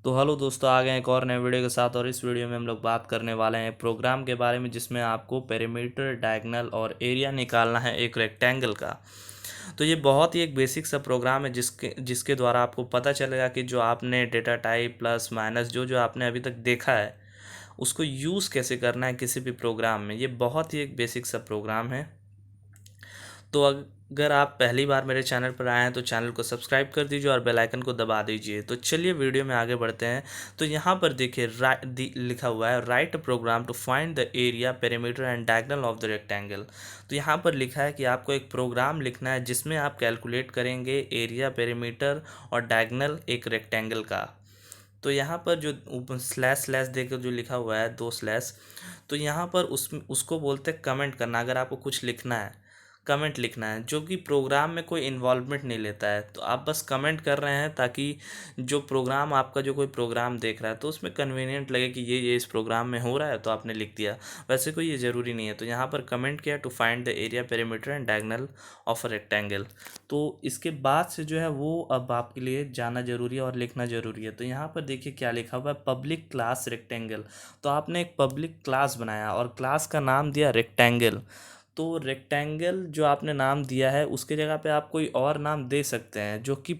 तो हेलो दोस्तों, आ गए एक और नए वीडियो के साथ। और इस वीडियो में हम लोग बात करने वाले हैं प्रोग्राम के बारे में, जिसमें आपको पेरीमीटर, डायगोनल और एरिया निकालना है एक रेक्टेंगल का। तो ये बहुत ही एक बेसिक सा प्रोग्राम है जिसके द्वारा आपको पता चलेगा कि जो आपने डेटा टाइप प्लस माइनस जो जो आपने अभी तक देखा है उसको यूज़ कैसे करना है किसी भी प्रोग्राम में। ये बहुत ही एक बेसिक सा प्रोग्राम है। तो अगर आप पहली बार मेरे चैनल पर आए हैं तो चैनल को सब्सक्राइब कर दीजिए और बेल आइकन को दबा दीजिए। तो चलिए वीडियो में आगे बढ़ते हैं। तो यहाँ पर देखिए लिखा हुआ है write program to find the area perimeter and diagonal of the rectangle. तो यहाँ पर लिखा है कि आपको एक प्रोग्राम लिखना है जिसमें आप कैलकुलेट करेंगे एरिया, पेरीमीटर और डायगोनल एक रेक्टेंगल का। तो यहाँ पर जो ऊपर स्लैश स्लैश देकर जो लिखा हुआ है, दो स्लैश, तो यहाँ पर उसको बोलते हैं कमेंट करना। अगर आपको कुछ लिखना है, कमेंट लिखना है, जो कि प्रोग्राम में कोई इन्वॉल्वमेंट नहीं लेता है। तो आप बस कमेंट कर रहे हैं ताकि जो प्रोग्राम आपका, जो कोई प्रोग्राम देख रहा है तो उसमें कन्वीनियंट लगे कि ये इस प्रोग्राम में हो रहा है, तो आपने लिख दिया। वैसे कोई ये ज़रूरी नहीं है। तो यहाँ पर कमेंट किया to find the area, perimeter and diagonal of a rectangle. तो इसके बाद से जो है वो अब आपके लिए जाना जरूरी है और लिखना जरूरी है। तो यहाँ पर देखिए क्या लिखा हुआ है, पब्लिक क्लास रेक्टेंगल। तो आपने एक पब्लिक क्लास बनाया और क्लास का नाम दिया रेक्टेंगल। तो रेक्टेंगल जो आपने नाम दिया है उसके जगह पे आप कोई और नाम दे सकते हैं, जो कि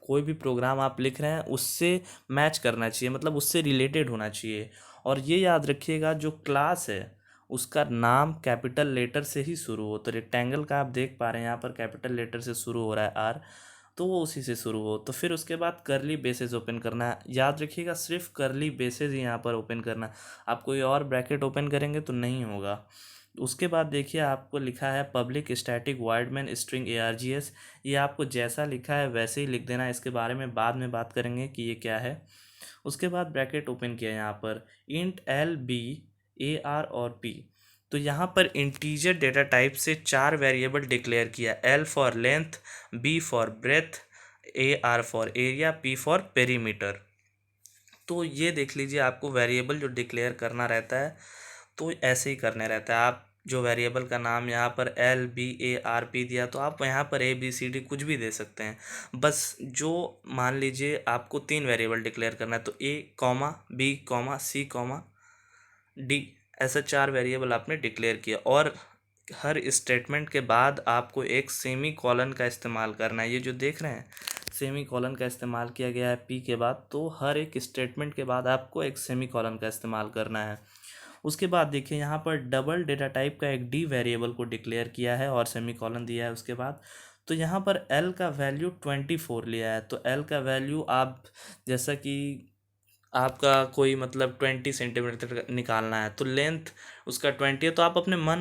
कोई भी प्रोग्राम आप लिख रहे हैं उससे मैच करना चाहिए, मतलब उससे रिलेटेड होना चाहिए। और ये याद रखिएगा, जो क्लास है उसका नाम कैपिटल लेटर से ही शुरू हो। तो रेक्टेंगल का आप देख पा रहे हैं यहाँ पर कैपिटल लेटर से शुरू हो रहा है आर, तो वो उसी से शुरू हो। तो फिर उसके बाद करली ब्रेसेस ओपन करना है। याद रखिएगा, सिर्फ करली ब्रेसेस ही यहाँ पर ओपन करना है। आप कोई और ब्रैकेट ओपन करेंगे तो नहीं होगा। उसके बाद देखिए आपको लिखा है public static void main string ARGS। ये आपको जैसा लिखा है वैसे ही लिख देना है। इसके बारे में बाद में बात करेंगे कि ये क्या है। उसके बाद ब्रैकेट ओपन किया यहाँ पर इंट LB AR और P। तो यहाँ पर इंटीजर डेटा टाइप से 4 वेरिएबल डिक्लेयर किया, L for length, B for breadth, AR for area, P for perimeter. तो ये देख लीजिए, आपको वेरिएबल जो डिक्लेयर करना रहता है तो ऐसे ही करने रहता है। आप जो वेरिएबल का नाम यहाँ पर LBARP दिया, तो आप यहाँ पर ABCD कुछ भी दे सकते हैं। बस जो मान लीजिए आपको 3 वेरिएबल डिक्लेयर करना है, तो A, B, C, D, ऐसा 4 वेरिएबल आपने डिक्लेयर किया। और हर स्टेटमेंट के बाद आपको एक सेमी कॉलन का इस्तेमाल करना है। ये जो देख रहे हैं सेमी कॉलन का इस्तेमाल किया गया है पी के बाद, तो हर एक स्टेटमेंट के बाद आपको एक सेमी कॉलन का इस्तेमाल करना है। उसके बाद देखिए यहाँ पर डबल डेटा टाइप का एक डी वेरिएबल को डिक्लेयर किया है और सेमी कॉलन दिया है उसके बाद। तो यहाँ पर एल का वैल्यू 24 लिया है। तो एल का वैल्यू आप, जैसा कि आपका कोई मतलब 20 सेंटीमीटर निकालना है तो लेंथ उसका 20 है, तो आप अपने मन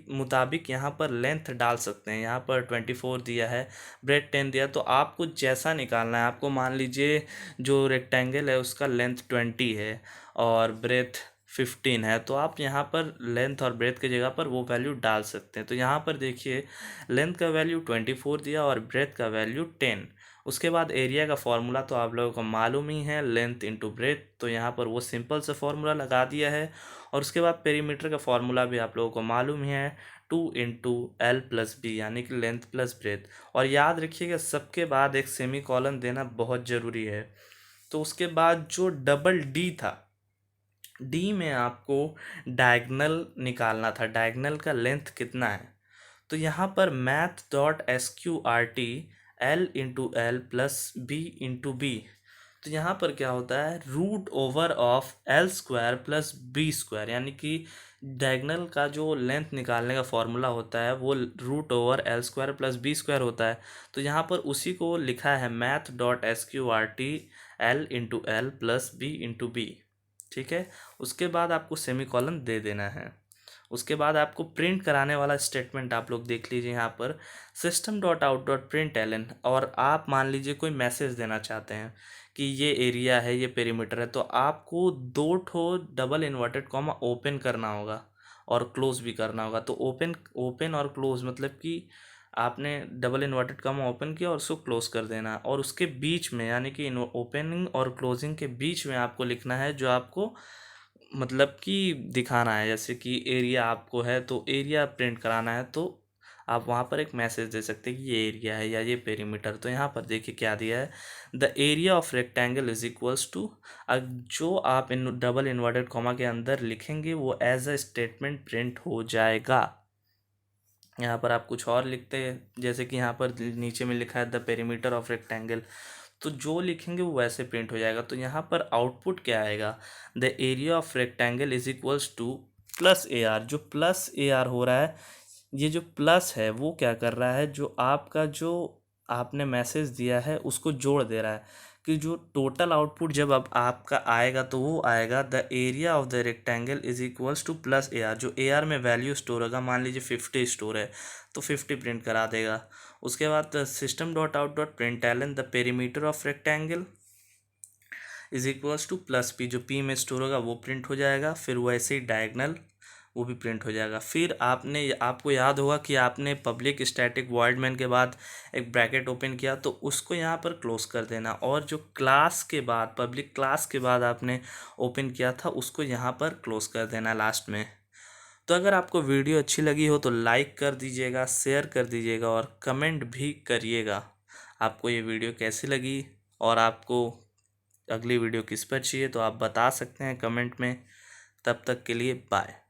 मुताबिक यहाँ पर लेंथ डाल सकते हैं। यहाँ पर 24 दिया है, ब्रेथ 10 दिया, तो आपको जैसा निकालना है। आपको मान लीजिए जो रेक्टेंगल है उसका लेंथ 20 है और ब्रेथ 15 है, तो आप यहाँ पर लेंथ और ब्रेथ की जगह पर वो वैल्यू डाल सकते हैं। तो यहाँ पर देखिए लेंथ का वैल्यू 24 दिया और ब्रेथ का वैल्यू 10। उसके बाद एरिया का फॉर्मूला तो आप लोगों को मालूम ही है, लेंथ इंटू ब्रेथ, तो यहाँ पर वो सिंपल से फॉर्मूला लगा दिया है। और उसके बाद पेरीमीटर का फॉर्मूला भी आप लोगों को मालूम ही है, 2 × L + B, यानी कि लेंथ प्लस ब्रेथ। और याद रखिएगा सबके बाद एक सेमी कॉलन देना बहुत ज़रूरी है। तो उसके बाद जो डबल डी था, डी में आपको डायगनल निकालना था, डायगनल का लेंथ कितना है। तो यहाँ पर math.sqrt L × L + B × B। तो यहाँ पर क्या होता है, √L² + B², यानी कि डायगनल का जो लेंथ निकालने का फॉर्मूला होता है वो √L² + B² होता है। तो यहाँ पर उसी को लिखा है math.sqrt L × L + B × B। ठीक है। उसके बाद आपको सेमीकोलन दे देना है। उसके बाद आपको प्रिंट कराने वाला स्टेटमेंट आप लोग देख लीजिए यहाँ पर, system.out.println। और आप मान लीजिए कोई मैसेज देना चाहते हैं कि ये एरिया है, ये पेरीमीटर है, तो आपको 2 ठो डबल इन्वर्टेड कॉमा ओपन करना होगा और क्लोज भी करना होगा। तो ओपन ओपन और क्लोज मतलब कि आपने डबल इन्वर्टेड कॉमा ओपन किया और उसको क्लोज कर देना, और उसके बीच में यानी कि ओपनिंग और क्लोजिंग के बीच में आपको लिखना है जो आपको मतलब कि दिखाना है। जैसे कि एरिया आपको है तो एरिया प्रिंट कराना है, तो आप वहाँ पर एक मैसेज दे सकते हैं कि ये एरिया है या ये पेरीमीटर। तो यहाँ पर देखिए क्या दिया है, the area of rectangle is equals to, जो आप इन डबल इन्वर्टेड कॉमा के अंदर लिखेंगे वो एज अ स्टेटमेंट प्रिंट हो जाएगा। यहाँ पर आप कुछ और लिखते हैं, जैसे कि यहाँ पर नीचे में लिखा है द पेरीमीटर ऑफ रेक्टेंगल, तो जो लिखेंगे वो वैसे प्रिंट हो जाएगा। तो यहाँ पर आउटपुट क्या आएगा, the area of rectangle is equals to plus A R. जो प्लस ए आर हो रहा है, ये जो प्लस है वो क्या कर रहा है, जो आपका जो आपने मैसेज दिया है उसको जोड़ दे रहा है, कि जो टोटल आउटपुट जब अब आपका आएगा तो वो आएगा the area of the rectangle is equals to plus A R. जो ए आर में वैल्यू स्टोर होगा, मान लीजिए 50 स्टोर है तो 50 प्रिंट करा देगा। उसके बाद system dot out dot println the perimeter of rectangle is equals to plus p. जो पी में स्टोर होगा वो प्रिंट हो जाएगा। फिर वैसे ही डायगनल वो भी प्रिंट हो जाएगा। फिर आपको याद होगा कि आपने पब्लिक स्टैटिक वॉइड मेन के बाद एक ब्रैकेट ओपन किया, तो उसको यहाँ पर क्लोज कर देना, और जो क्लास के बाद पब्लिक क्लास के बाद आपने ओपन किया था उसको यहाँ पर क्लोज कर देना लास्ट में। तो अगर आपको वीडियो अच्छी लगी हो तो लाइक कर दीजिएगा, शेयर कर दीजिएगा और कमेंट भी करिएगा आपको ये वीडियो कैसी लगी, और आपको अगली वीडियो किस पर चाहिए तो आप बता सकते हैं कमेंट में। तब तक के लिए बाय।